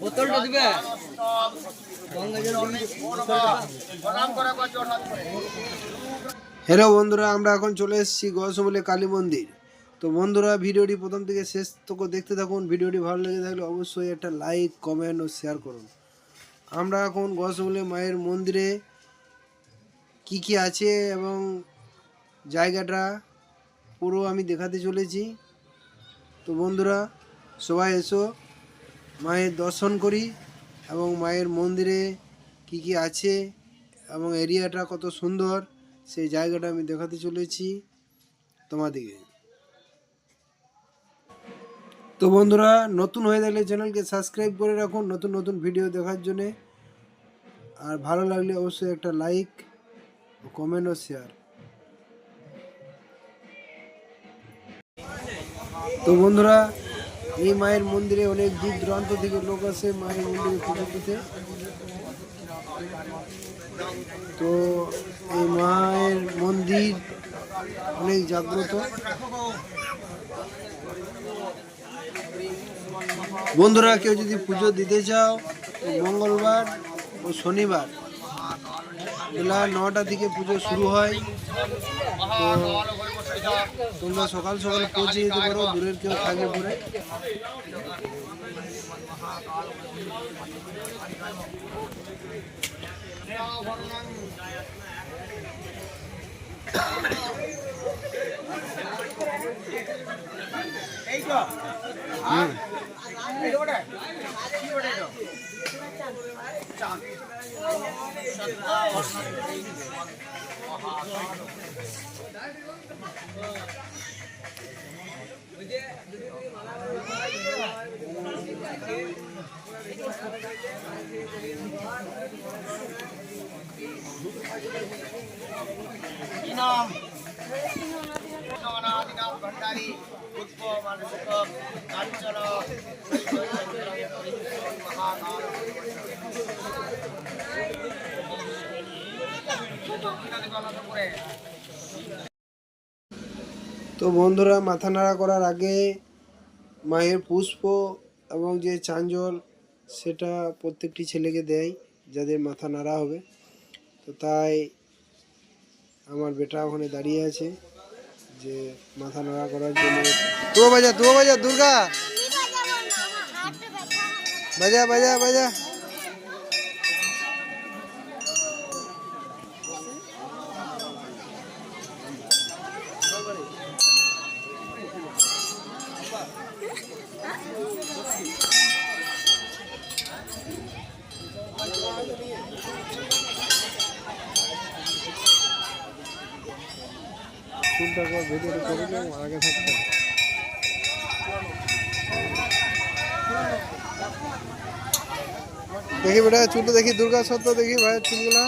বোতলটা দিবে। হ্যালো বন্ধুরা, আমরা এখন চলে এসেছি গসমূলে কালী মন্দির। তো বন্ধুরা, ভিডিওটি প্রথম থেকে শেষ তক দেখতে থাকুন। ভিডিওটি ভালো লেগে থাকলে অবশ্যই একটা লাইক, কমেন্ট ও শেয়ার করুন। আমরা এখন গসমূলে মায়ের মন্দিরে কি কি আছে এবং জায়গাটা পুরো আমি দেখাতে চলেছি। তো বন্ধুরা, সবাই এসো, মায়ের দর্শন করি এবং মায়ের মন্দিরে কি কি আছে এবং এরিয়াটা কত সুন্দর সেই জায়গাটা আমি দেখাতে চলেছি তোমাদেরকে। তো বন্ধুরা, নতুন হয়ে থাকলে চ্যানেলকে সাবস্ক্রাইব করে রাখুন নতুন নতুন ভিডিও দেখার জন্যে। আর ভালো লাগলে অবশ্যই একটা লাইক, কমেন্ট ও শেয়ার। তো বন্ধুরা, এই মায়ের মন্দিরে অনেক দূর দূরান্ত থেকে লোক আসে মায়ের মন্দিরে পুজো দিতে। তো এই মায়ের মন্দির অনেক জাগ্রত। বন্ধুরা, কেউ যদি পুজো দিতে চাও তো মঙ্গলবার ও শনিবার বেলা 9টা থেকে পুজো শুরু হয়। তো তোমরা সকাল সকাল পৌঁছে যেতে পারো, দূরের কেউ থাকে পরে। তো বন্ধুরা, মাথা নাড়া করার আগে মায়ের পুষ্প এবং যে চাঞ্জল সেটা প্রত্যেকটি ছেলেকে দেয় যাদের মাথা নাড়া হবে। তো তাই আমার বেটা ওখানে দাঁড়িয়ে আছে যে মাথা নাড়া করার জন্য। তুও বাজা দুর্গা, বাজা বাজা বাজা। ভিডিওটা করে দিও, আগে থাকতে। দেখি বেটা চুলটা দেখি, দুর্গা সত্য দেখি ভাইয়ের চুলগুলা।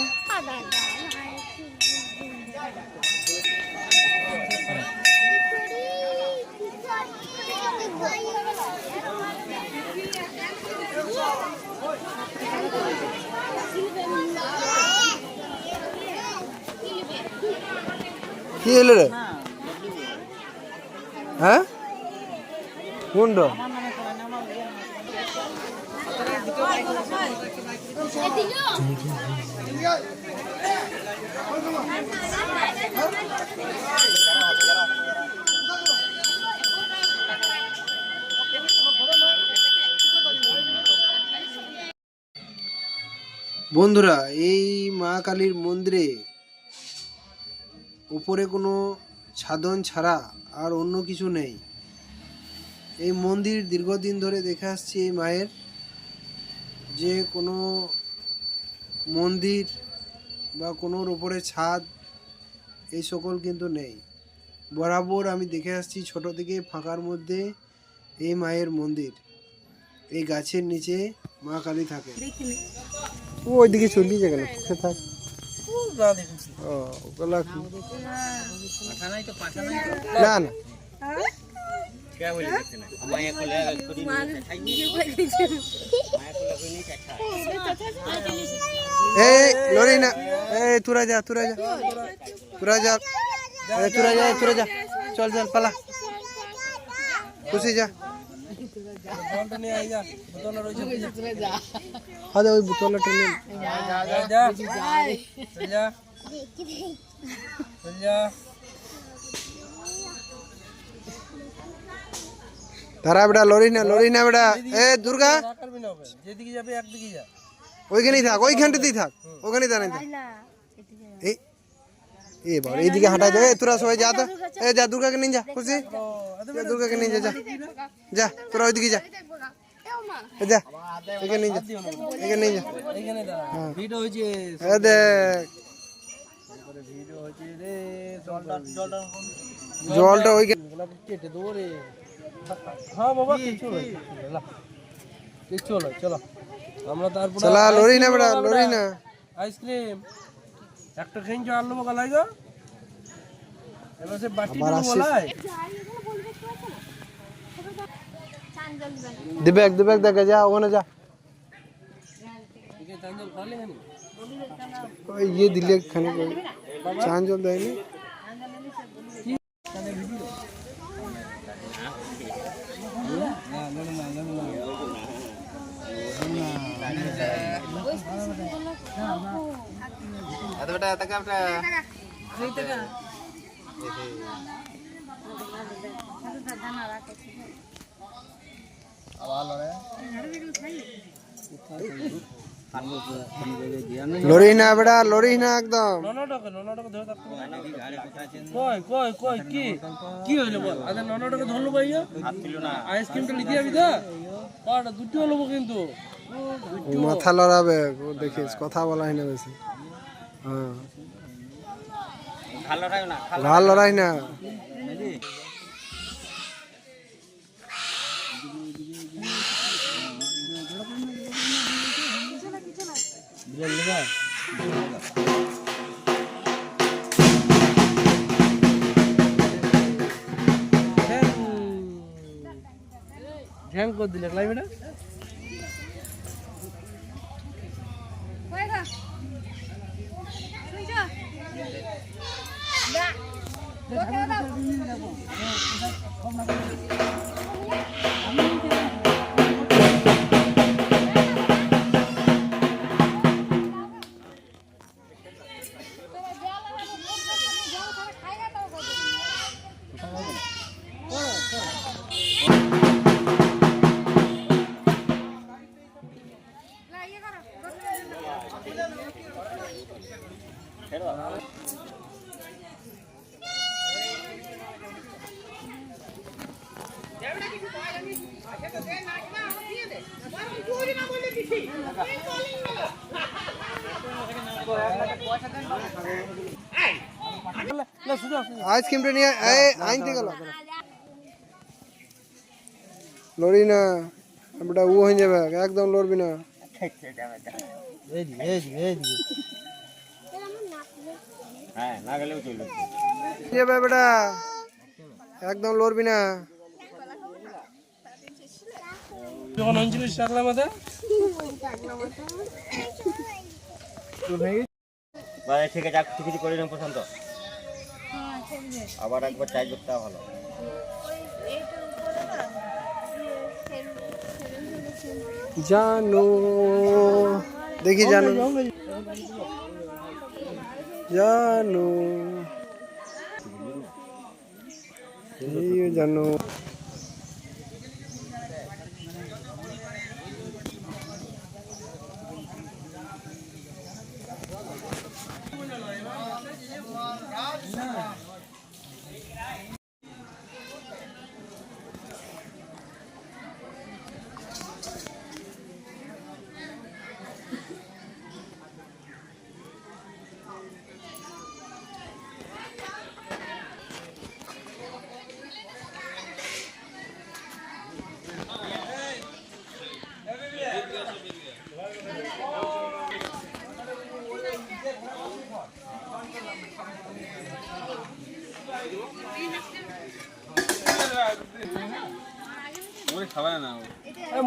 কি হলো রে? হ্যাঁ, কোনটা? বন্ধুরা, এই মা কালীর মন্দিরে উপরে কোনো ছাদন ছাড়া আর অন্য কিছু নেই। এই মন্দির দীর্ঘদিন ধরে দেখে আসছি এই মায়ের, যে কোনো মন্দির বা কোনোর উপরে ছাদ এই সকল কিন্তু নেই। বরাবর আমি দেখে আসছি ছোট থেকে ফাঁকার মধ্যে এই মায়ের মন্দির। এই গাছের নিচে মা কালী থাকে। ওইদিকে চলি যে কেন থাক। না না, এই লড়ি না, এই তুরা যা তুরা যা তুরা যা তুরা যা তুরা যা, চল চল পালা। খুশি যা জলটা নিয়ে আয় যা বোতলে রয়েছে আরে ওই বোতলটা টেনে যা যা যা চল যা চল যা তারা বেটা লড়ি না বেটা এ দুর্গা না করবি না ওকে যেদিকে যাবে একদিকে যা ওইখানেই থাক ওইখানটাতেই থাক ওখানেই দাঁড়াই থাক এই এ বাবা এইদিকে হাঁটা দে তোরা সবাই যা তো এ যা দুর্গাকে নিয়ে যা খুশি যা দুর্গাকে নিয়ে যা যা যা তোরা ওইদিকে যা এ যা এখানে নিয়ে যা এখানে নিয়ে যা এইখানে দাঁড়া ভিডিও হয়েছে এ দেখ ভিডিও হয়েছে রে জলটা জলটা ওই কেটে দেবো রে হ্যাঁ বাবা চলো চলো আমরা তারপর চলা লড়ি না বেটা লড়ি না আইসক্রিম একটা খেয়ে আনলো গলায় গো এবার সে বাটি আবার আসছিস? বলাই দিবেক দেখে যা ওখানে যা চাঞ্জল খালি কেন ওই ইয়ে দিলে খানিক চান জল দেয়নি লড়ি না বেটা লড়ি না একদম ননটাকে ধরে থাকতে কই কি হইলো বল আরে ননটাকে ধরলো ভাইয়া আইসক্রিমটা নিতে যাবি তো পাটা দুটো হলো কিন্তু ও মাথা লড়াবে ও দেখিস কথা বলাই না বেশি হ্যাঁ ঘাল লড়াই না ঝ্যাং করে দিলে লাই বেটা আইসক্রিমটা নিয়ে আইনতে গেল লড়ি না বেটা ও হয়ে যাবে একদম লড়বি না যাবে বেটা একদম লড়বি না যখন 39 টাকলা মাথা ঠিক আছে কিছু করে নেব পছন্দ আবার একবার চাই করতে ভালো জানো দেখি জানো জানো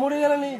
মরে গেল নি